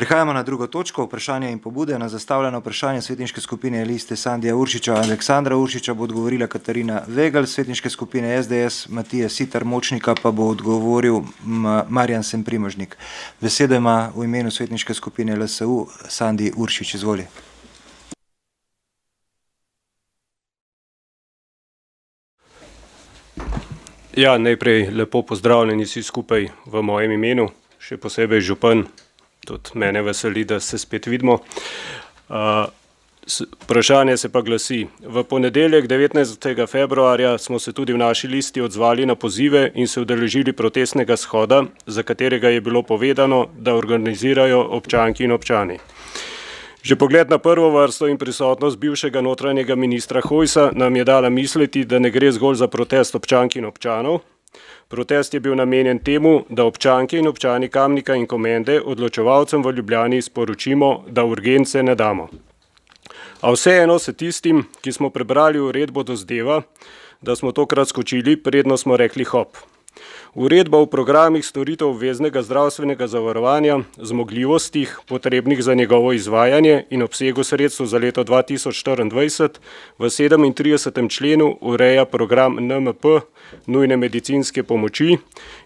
Prehajamo na drugo točko, vprašanje in pobude. Na zastavljeno vprašanje svetniške skupine Liste Sandija Uršiča, Aleksandra Uršiča bo odgovorila Katarina Vegelj, svetniške skupine SDS Matija Siter Močnika pa bo odgovoril Marjan Semprimožnik. Besedo ima v imenu svetniške skupine LSU Sandi Uršič, izvoli. Ja, najprej lepo pozdravljeni vsi skupaj v mojem imenu, še posebej župan. Tudi mene veseli, da se spet vidimo. Vprašanje se pa glasi. V ponedeljek 19. februarja smo se tudi v naši listi odzvali na pozive in se udeležili protestnega shoda, za katerega je bilo povedano, da organizirajo občanki in občani. Že pogled na prvo vrsto in prisotnost bivšega notranjega ministra Hojsa nam je dala misliti, da ne gre zgolj za protest občank in občanov. Protest je bil namenjen temu, da občanke in občani Kamnika in Komende odločevalcem v Ljubljani sporočimo, da urgence ne damo. A vseeno se tistim, ki smo prebrali uredbo, dozdeva, da smo tokrat skočili, predno smo rekli hop. Uredba v programih storitev obveznega zdravstvenega zavarovanja, zmogljivostih, potrebnih za njegovo izvajanje in obsegu sredstev za leto 2024 v 37. členu ureja program NMP, nujne medicinske pomoči,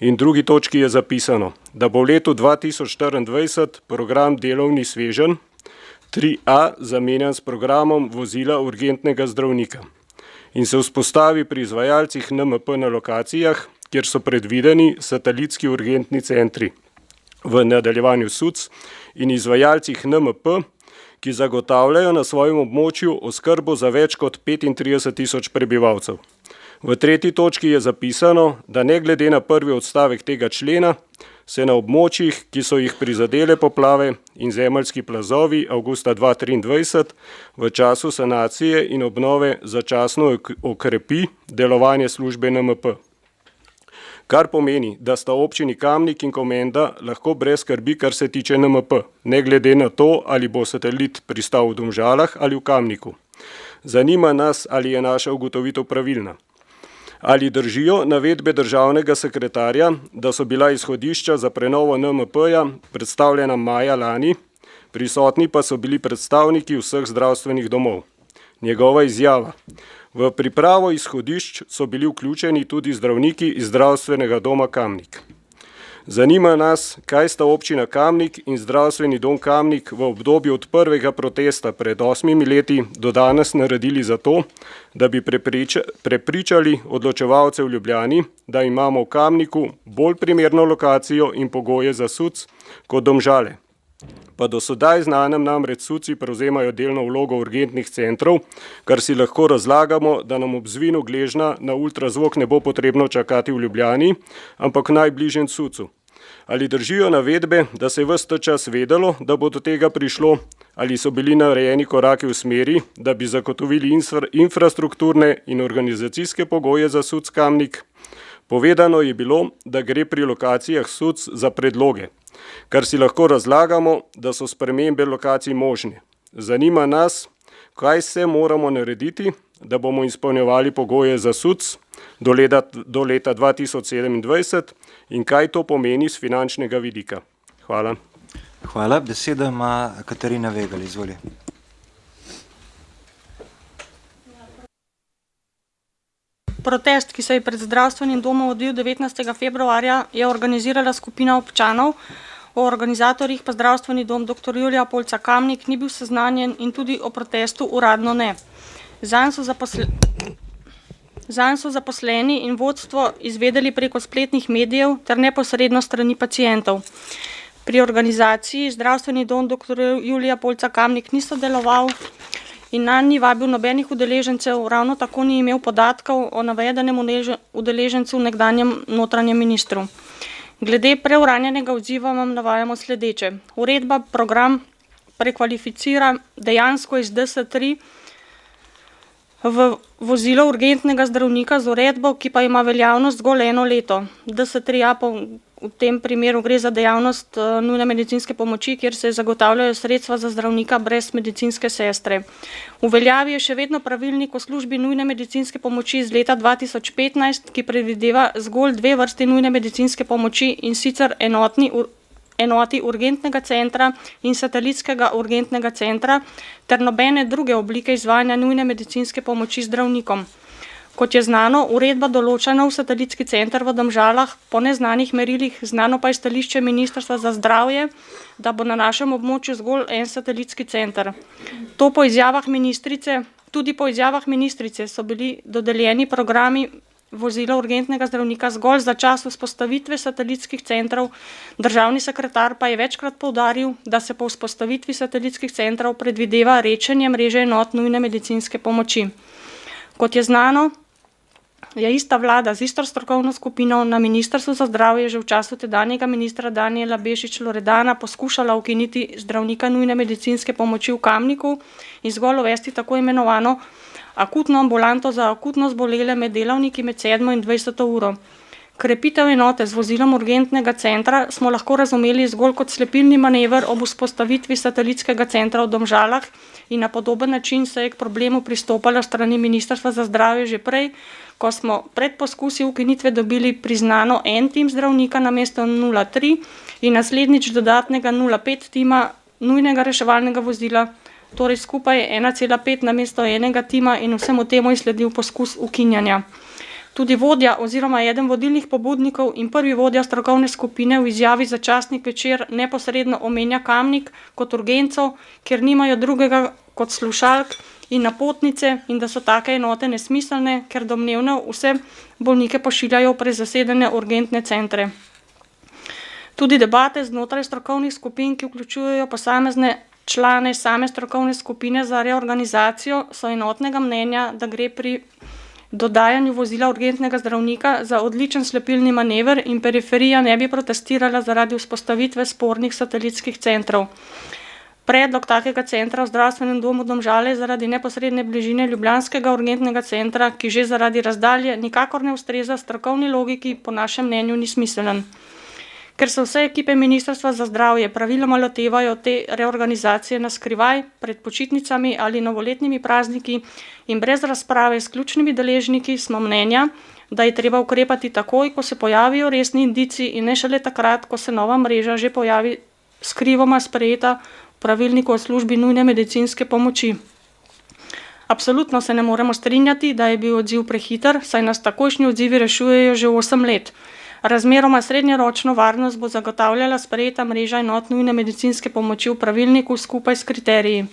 in drugi točki je zapisano, da bo v letu 2024 program delovni sveženj 3A zamenjan s programom vozila urgentnega zdravnika in se vzpostavi pri izvajalcih NMP na lokacijah, kjer so predvideni satelitski urgentni centri, v nadaljevanju SUC in izvajalcih NMP, ki zagotavljajo na svojem območju oskrbo za več kot 35.000 prebivalcev. V tretji točki je zapisano, da ne glede na prvi odstavek tega člena, se na območjih, ki so jih prizadele poplave in zemeljski plazovi avgusta 2023, v času sanacije in obnove začasno okrepi delovanje službe NMP. Kar pomeni, da sta občini Kamnik in Komenda lahko brez skrbi, kar se tiče NMP, ne glede na to, ali bo satelit pristal v Domžalah ali v Kamniku. Zanima nas, ali je naša ugotovitev pravilna. Ali držijo navedbe državnega sekretarja, da so bila izhodišča za prenovo NMP-ja predstavljena maja lani, prisotni pa so bili predstavniki vseh zdravstvenih domov. Njegova izjava. V pripravo izhodišč so bili vključeni tudi zdravniki iz zdravstvenega doma Kamnik. Zanima nas, kaj sta občina Kamnik in zdravstveni dom Kamnik v obdobju od prvega protesta pred 8 leti do danes naredili za to, da bi prepričali odločevalce v Ljubljani, da imamo v Kamniku bolj primerno lokacijo in pogoje za SUC kot Domžale. Pa do sedaj znanem namreč SUC-i prevzemajo delno vlogo urgentnih centrov, kar si lahko razlagamo, da nam ob zvinu gležnja na ultrazvok ne bo potrebno čakati v Ljubljani, ampak v najbližjem SUC-u. Ali držijo navedbe, da se je ves ta čas vedelo, da bo do tega prišlo, ali so bili narejeni koraki v smeri, da bi zagotovili infrastrukturne in organizacijske pogoje za SUC Kamnik? Povedano je bilo, da gre pri lokacijah SUC za predloge, kar si lahko razlagamo, da so spremembe lokacij možne. Zanima nas, kaj se moramo narediti, da bomo izpolnjevali pogoje za SUC do leta 2027 in kaj to pomeni z finančnega vidika. Hvala. Hvala. Besedo ima Katarina Vegelj, izvoli. Protest, ki se je pred zdravstvenim domom odvil 19. februarja, je organizirala skupina občanov. O organizatorjih pa zdravstveni dom dr. Julija Polca Kamnik ni bil seznanjen in tudi o protestu uradno ne. Zanj so zaposleni in vodstvo izvedeli preko spletnih medijev ter neposredno strani pacientov. Pri organizaciji zdravstveni dom dr. Julija Polca Kamnik ni sodeloval in nanj ni vabil nobenih udeležencev, ravno tako ni imel podatkov o navedenem udeležencu nekdanjem notranjem ministru. Glede preuranjenega odziva vam navajamo sledeče. Uredba program prekvalificira dejansko iz DS3 v vozilo urgentnega zdravnika z uredbo, ki pa ima veljavnost zgolj 1 leto. DS3A v tem primeru gre za dejavnost nujne medicinske pomoči, kjer se zagotavljajo sredstva za zdravnika brez medicinske sestre. V veljavi je še vedno pravilnik o službi nujne medicinske pomoči iz leta 2015, ki predvideva zgolj 2 vrsti nujne medicinske pomoči in sicer enotni enoti urgentnega centra in satelitskega urgentnega centra ter nobene druge oblike izvajanja nujne medicinske pomoči zdravnikom. Kot je znano, uredba določa nov satelitski center v Domžalah po neznanih merilih, znano pa je stališče Ministrstva za zdravje, da bo na našem območju zgolj en satelitski center. Tudi po izjavah ministrice so bili dodeljeni programi vozila urgentnega zdravnika zgolj za čas vzpostavitve satelitskih centrov. Državni sekretar pa je večkrat poudaril, da se po vzpostavitvi satelitskih centrov predvideva rečenje mreže enot nujne medicinske pomoči. Kot je znano, je ista vlada z isto strokovno skupino na Ministrstvu za zdravje že v času tedanjega ministra Danijela Bešič Loredana poskušala ukiniti zdravnika nujne medicinske pomoči v Kamniku in zgolj uvesti tako imenovano akutno ambulanto za akutno zbolele med delavniki med 7. in 20. uro. Krepitev enote z vozilom urgentnega centra smo lahko razumeli zgolj kot slepilni manever ob vzpostavitvi satelitskega centra v Domžalah in na podoben način se je k problemu pristopalo strani Ministrstva za zdravje že prej, ko smo pred poskusi ukinitve dobili priznano en tim zdravnika namesto 0,3 in naslednjič dodatnega 0,5 tima nujnega reševalnega vozila, torej skupaj 1,5 namesto enega tima in vsemu temu je sledil poskus ukinjanja. Tudi vodja oziroma eden vodilnih pobudnikov in prvi vodja strokovne skupine v izjavi za časnik Večer neposredno omenja Kamnik kot urgenco, kjer nimajo drugega kot slušalk in napotnice in da so take enote nesmiselne, ker domnevno vse bolnike pošiljajo v prezasedene urgentne centre. Tudi debate znotraj strokovnih skupin, ki vključujejo posamezne člane same strokovne skupine za reorganizacijo, so enotnega mnenja, da gre pri dodajanju vozila urgentnega zdravnika za odličen slepilni manever in periferija ne bi protestirala zaradi vzpostavitve spornih satelitskih centrov. Predlog takega centra v zdravstvenem domu Domžale zaradi neposredne bližine ljubljanskega urgentnega centra, ki že zaradi razdalje nikakor ne ustreza strokovni logiki, po našem mnenju ni smiselen. Ker se vse ekipe Ministrstva za zdravje praviloma lotevajo te reorganizacije na skrivaj, pred počitnicami ali novoletnimi prazniki in brez razprave s ključnimi deležniki, smo mnenja, da je treba ukrepati takoj, ko se pojavijo resni indici in ne šele takrat, ko se nova mreža že pojavi skrivoma sprejeta v pravilniku o službi nujne medicinske pomoči. Absolutno se ne moremo strinjati, da je bil odziv prehiter, saj nas takojšnji odzivi rešujejo že 8 let. Razmeroma srednjeročno varnost bo zagotavljala sprejeta mreža enot nujne medicinske pomoči v pravilniku skupaj s kriteriji.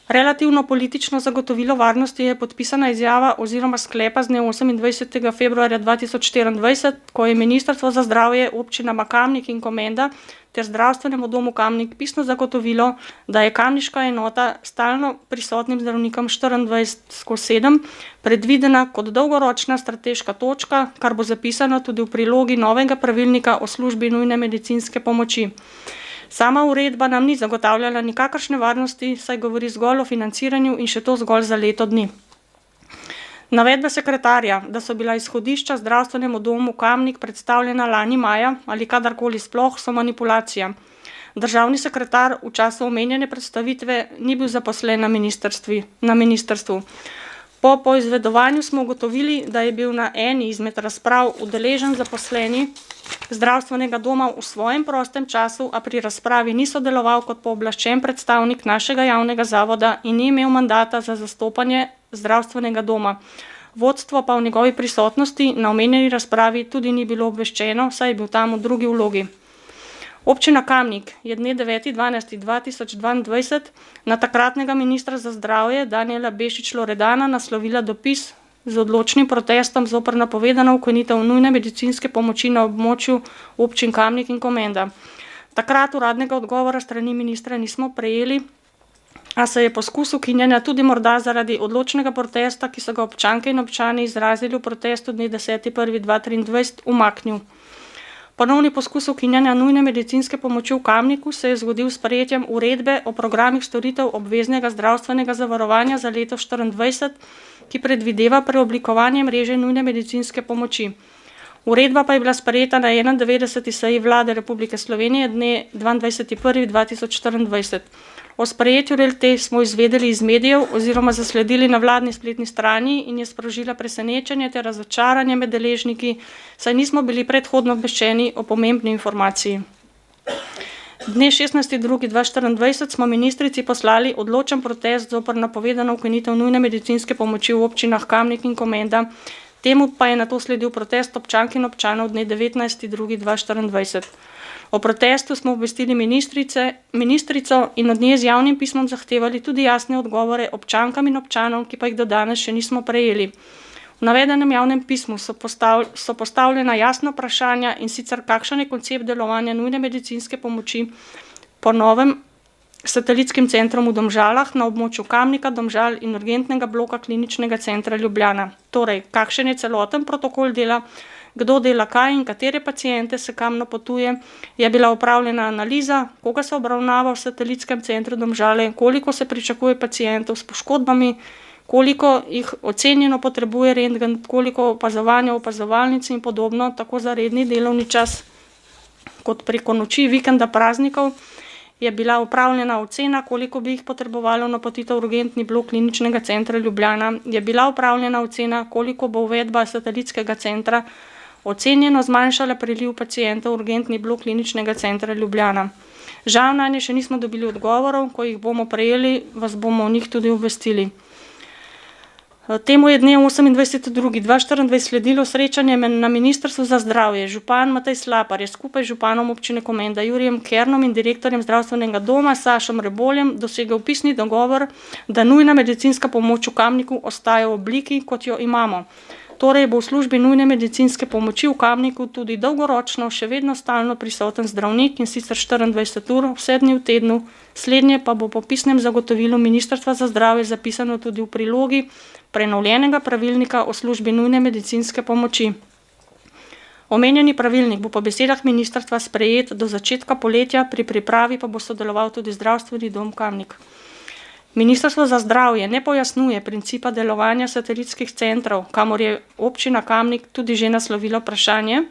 Relativno politično zagotovilo varnosti je podpisana izjava oziroma sklepa z dne 28. februarja 2024, ko je Ministrstvo za zdravje občinama Kamnik in Komenda ter zdravstvenemu domu Kamnik pisno zagotovilo, da je kamniška enota stalno prisotnim zdravnikom 24/7 predvidena kot dolgoročna strateška točka, kar bo zapisano tudi v prilogi novega pravilnika o službi nujne medicinske pomoči. Sama uredba nam ni zagotavljala nikakršne varnosti, saj govori zgolj o financiranju in še to zgolj za leto dni. Navedbe sekretarja, da so bila izhodišča zdravstvenemu domu Kamnik predstavljena lani maja ali kadarkoli sploh, so manipulacija. Državni sekretar v času omenjene predstavitve ni bil zaposlen na ministrstvu. Po poizvedovanju smo ugotovili, da je bil na eni izmed razprav udeležen zaposleni zdravstvenega doma v svojem prostem času, a pri razpravi ni sodeloval kot pooblaščen predstavnik našega javnega zavoda in ni imel mandata za zastopanje zdravstvenega doma. Vodstvo pa v njegovi prisotnosti na omenjeni razpravi tudi ni bilo obveščeno, saj je bil tam v drugi vlogi. Občina Kamnik je dne 9.12.2022 na takratnega ministra za zdravje Danijela Bešič Loredana naslovila dopis z odločnim protestom zoper napovedano ukinitev nujne medicinske pomoči na območju občin Kamnik in Komenda. Takrat uradnega odgovora strani ministra nismo prejeli, a se je poskus ukinjanja tudi morda zaradi odločnega protesta, ki so ga občanke in občani izrazili v protestu dne 10.1.2023, umaknil. Ponovni poskus ukinjanja nujne medicinske pomoči v Kamniku se je zgodil s sprejetjem uredbe o programih storitev obveznega zdravstvenega zavarovanja za leto 2024, ki predvideva preoblikovanje mreže nujne medicinske pomoči. Uredba pa je bila sprejeta na 91. seji Vlade Republike Slovenije dne 22.1.2024. O sprejetju RLT smo izvedeli iz medijev oziroma zasledili na vladni spletni strani in je sprožila presenečenje ter razočaranje med deležniki, saj nismo bili predhodno obveščeni o pomembni informaciji. Dne 16.2.2024 smo ministrici poslali odločen protest zoper napovedano ukinitev nujne medicinske pomoči v občinah Kamnik in Komenda. Temu pa je nato sledil protest občank in občanov dne 19.2.2024. O protestu smo obvestili ministrico in od nje z javnim pismom zahtevali tudi jasne odgovore občankam in občanom, ki pa jih do danes še nismo prejeli. V navedenem javnem pismu so postavljena jasna vprašanja, in sicer kakšen je koncept delovanja nujne medicinske pomoči po novem satelitskim centrom v Domžalah na območju Kamnika, Domžal in urgentnega bloka Kliničnega centra Ljubljana. Torej, kakšen je celoten protokol dela, kdo dela kaj in katere paciente se kam napotuje, je bila opravljena analiza, koga se obravnava v satelitskem centru Domžale, koliko se pričakuje pacientov s poškodbami, koliko jih ocenjeno potrebuje rentgen, koliko opazovanja v opazovalnici in podobno, tako za redni delovni čas kot preko noči, vikenda, praznikov, je bila opravljena ocena, koliko bi jih potrebovalo napotitev v urgentni blok Kliničnega centra Ljubljana, je bila opravljena ocena, koliko bo uvedba satelitskega centra ocenjeno zmanjšala priliv pacientov v urgentni blok Kliničnega centra Ljubljana. Žal nanje še nismo dobili odgovorov, ko jih bomo prejeli, vas bomo o njih tudi obvestili. Temu je dne 28.2.2024 sledilo srečanje na Ministrstvu za zdravje. Župan Matej Slapar je skupaj z županom občine Komenda Jurijem Kernom in direktorjem zdravstvenega doma Sašom Reboljem dosegel pisni dogovor, da nujna medicinska pomoč v Kamniku ostaja v obliki, kot jo imamo. Torej bo v službi nujne medicinske pomoči v Kamniku tudi dolgoročno še vedno stalno prisoten zdravnik, in sicer 24 ur, vse dni v tednu. Slednje pa bo po pisnem zagotovilu Ministrstva za zdravje zapisano tudi v prilogi prenovljenega pravilnika o službi nujne medicinske pomoči. Omenjeni pravilnik bo po besedah ministrstva sprejet do začetka poletja, pri pripravi pa bo sodeloval tudi Zdravstveni dom Kamnik. Ministrstvo za zdravje ne pojasnjuje principa delovanja satelitskih centrov, kamor je občina Kamnik tudi že naslovila vprašanje,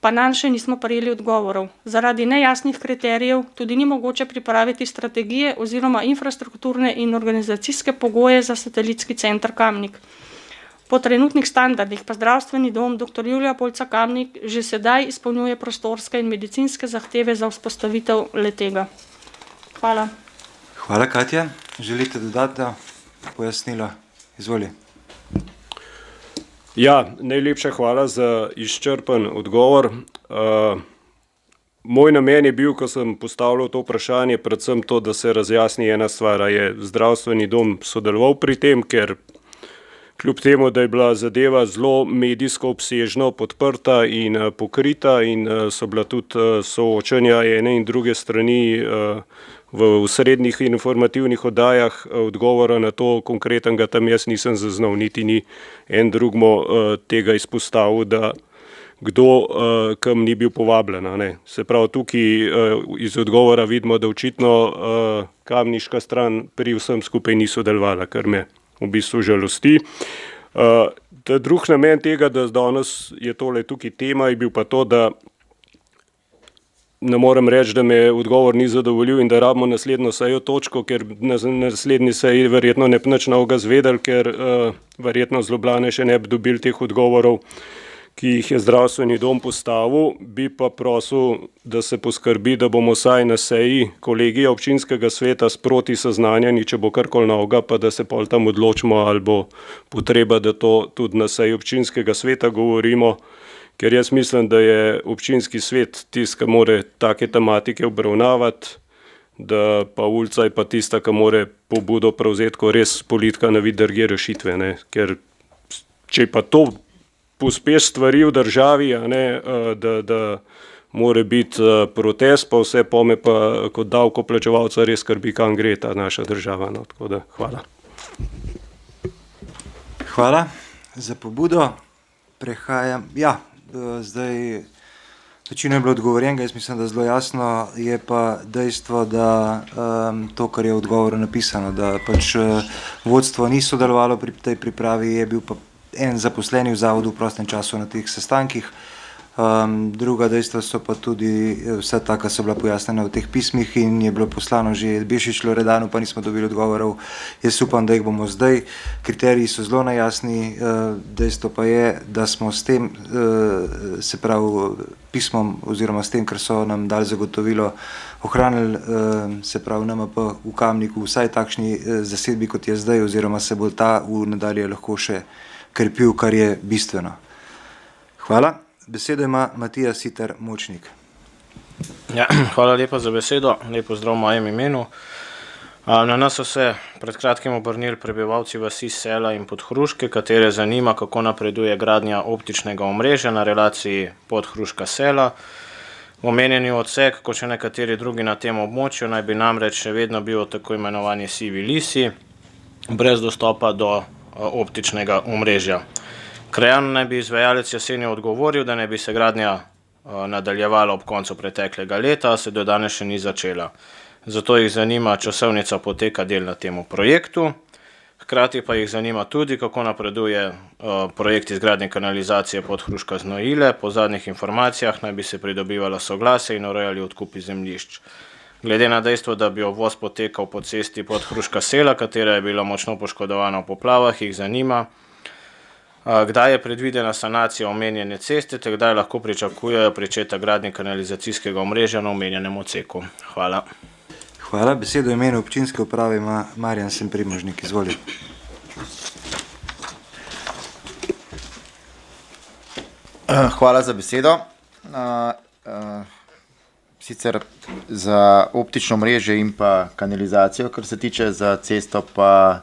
pa nanj še nismo prejeli odgovorov. Zaradi nejasnih kriterijev tudi ni mogoče pripraviti strategije oziroma infrastrukturne in organizacijske pogoje za satelitski center Kamnik. Po trenutnih standardih pa Zdravstveni dom dr. Julija Polca Kamnik že sedaj izpolnjuje prostorske in medicinske zahteve za vzpostavitev le-tega. Hvala. Hvala, Katja. Želite dodati pojasnilo? Izvoli. Ja, najlepša hvala za izčrpen odgovor. Moj namen je bil, ko sem postavljal to vprašanje, predvsem to, da se razjasni ena stvar, je Zdravstveni dom sodeloval pri tem, ker kljub temu, da je bila zadeva zelo medijsko obsežno podprta in pokrita in so bila tudi soočanja ene in druge strani v osrednjih informativnih oddajah, odgovora na to konkretnega tam jaz nisem zaznal, niti ni en drugmo tega izpostavil, da kdo kam ni bil povabljen. Se pravi, tukaj iz odgovora vidimo, da očitno kamniška stran pri vsem skupaj ni sodelovala, kar me v bistvu žalosti. Drug namen tega, da danes je tole tukaj tema, je bil pa to, da ne morem reči, da me odgovor ni zadovoljil in da rabimo naslednjo sejo točko, ker na naslednji seji verjetno ne bi nič novega zvedeli, ker verjetno z Ljubljane še ne bi dobili teh odgovorov, ki jih je Zdravstveni dom postavil. Bi pa prosil, da se poskrbi, da bomo vsaj na seji kolegija občinskega sveta sproti seznanjeni, če bo karkoli novega, pa da se pol tam odločimo, ali bo potreba, da to tudi na seji občinskega sveta govorimo. Ker jaz mislim, da je občinski svet tisti, ki more take tematike obravnavati, da pa ulica je pa tista, ki more pobudo prevzeti, ko res politika ne vidi druge rešitve. Ker če pa to pospeš stvari v državi, da more biti protest, pa vse pome pa kot davkoplačevalca res skrbi, kam gre ta naša država. Tako da hvala. Hvala za pobudo. Prehajam. Ja. Zdaj, večino je bilo odgovorjenega, jaz mislim, da zelo jasno, je pa dejstvo, da to, kar je v odgovoru napisano, da pač vodstvo ni sodelovalo pri tej pripravi, je bil pa en zaposleni v zavodu v prostem času na teh sestankih. Druga dejstva so pa tudi vsa ta, ki so bila pojasnjena v teh pismih in je bilo poslano že Bešič Loredanu, pa nismo dobili odgovorov. Jaz upam, da jih bomo zdaj. Kriteriji so zelo najjasni, dejstvo pa je, da smo s tem, se pravi pismom oziroma s tem, ker so nam dali zagotovilo, ohranili, se pravi NMP v Kamniku vsaj takšni zasedbi, kot je zdaj, oziroma se bo ta v nadalje lahko še krepil, kar je bistveno. Hvala. Besedo ima Matija Siter Močnik. Ja, hvala lepa za besedo, lep pozdrav v mojem imenu. Na nas so se pred kratkim obrnili prebivalci vasi Sela in Podhruške, katere zanima, kako napreduje gradnja optičnega omrežja na relaciji Podhruška Sela. Omenjeni odsek, kot še nekateri drugi na tem območju, naj bi namreč še vedno bil tako imenovani sivi lisi, brez dostopa do optičnega omrežja. Krajanu naj bi izvajalec jeseni odgovoril, da naj bi se gradnja nadaljevala ob koncu preteklega leta, a se do danes še ni začela. Zato jih zanima časovnica poteka del na temu projektu. Hkrati pa jih zanima tudi, kako napreduje projekt izgradnje kanalizacije Podhruška Znojile. Po zadnjih informacijah naj bi se pridobivalo soglasje in urejali odkupi zemljišč. Glede na dejstvo, da bi obvoz potekal po cesti Podhruška Sela, katera je bila močno poškodovana v poplavah, jih zanima, kdaj je predvidena sanacija omenjene ceste, ter kdaj lahko pričakujejo pričetek gradnje kanalizacijskega omrežja na omenjenem odseku. Hvala. Hvala. Besedo v imenu občinske uprave ima Marjan Semprimožnik. Izvoli. Hvala za besedo. Sicer za optično mreže in pa kanalizacijo, kar se tiče za cesto, pa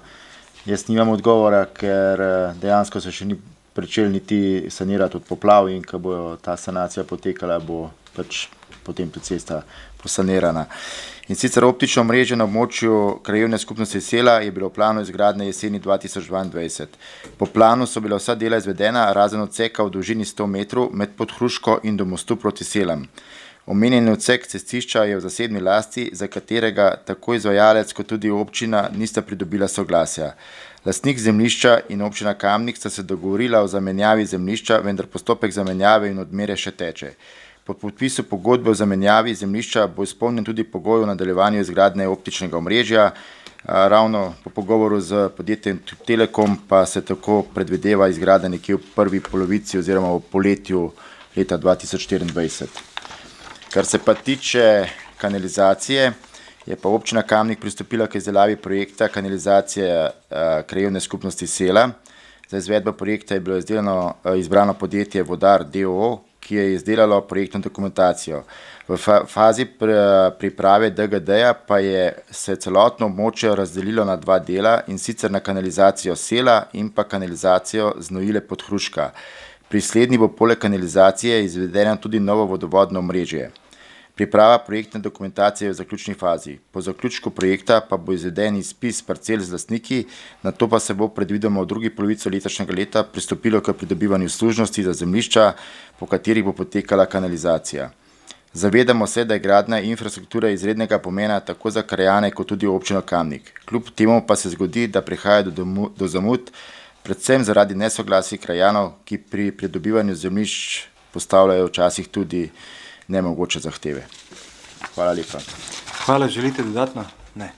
jaz nimam odgovora, ker dejansko se še ni pričel niti sanirati od poplav in ko bo ta sanacija potekala, bo pač potem tudi cesta posanirana. In sicer optično mreže na območju krajevne skupnosti Sela je bilo v planu izgradnje jeseni 2022. Po planu so bila vsa dela izvedena, razen odseka v dolžini 100 metrov med Podhruško in do mostu proti Selam. Omenjeni odsek cestišča je v zasebni lasti, za katerega tako izvajalec kot tudi občina nista pridobila soglasja. Lastnik zemljišča in občina Kamnik sta se dogovorila o zamenjavi zemljišča, vendar postopek zamenjave in odmere še teče. Po podpisu pogodbe o zamenjavi zemljišča bo izpolnjen tudi pogoj o nadaljevanju izgradnje optičnega omrežja. Ravno po pogovoru z podjetjem Telekom pa se tako predvideva izgradnja nekje v prvi polovici oziroma v poletju leta 2024. Kar se pa tiče kanalizacije, je pa občina Kamnik pristopila k izdelavi projekta kanalizacije krajevne skupnosti Sela. Za izvedbo projekta je bilo izbrano podjetje Vodar d.o.o., ki je izdelalo projektno dokumentacijo. V fazi priprave DGD-ja pa je se celotno območje razdelilo na dva dela, in sicer na kanalizacijo Sela in pa kanalizacijo Znojile Podhruška. Pri slednji bo poleg kanalizacije izvedeno tudi novo vodovodno omrežje. Priprava projektne dokumentacije je v zaključni fazi. Po zaključku projekta pa bo izveden izpis parcel z lastniki, nato pa se bo predvidoma v drugi polovici letošnjega leta pristopilo k pridobivanju služnosti za zemljišča, po katerih bo potekala kanalizacija. Zavedamo se, da je gradnja infrastrukture izrednega pomena tako za krajane kot tudi občino Kamnik. Kljub temu pa se zgodi, da prihaja do zamud, predvsem zaradi nesoglasij krajanov, ki pri pridobivanju zemljišč postavljajo včasih tudi nemogoče zahteve. Hvala lepa. Hvala, želite dodatno? Ne.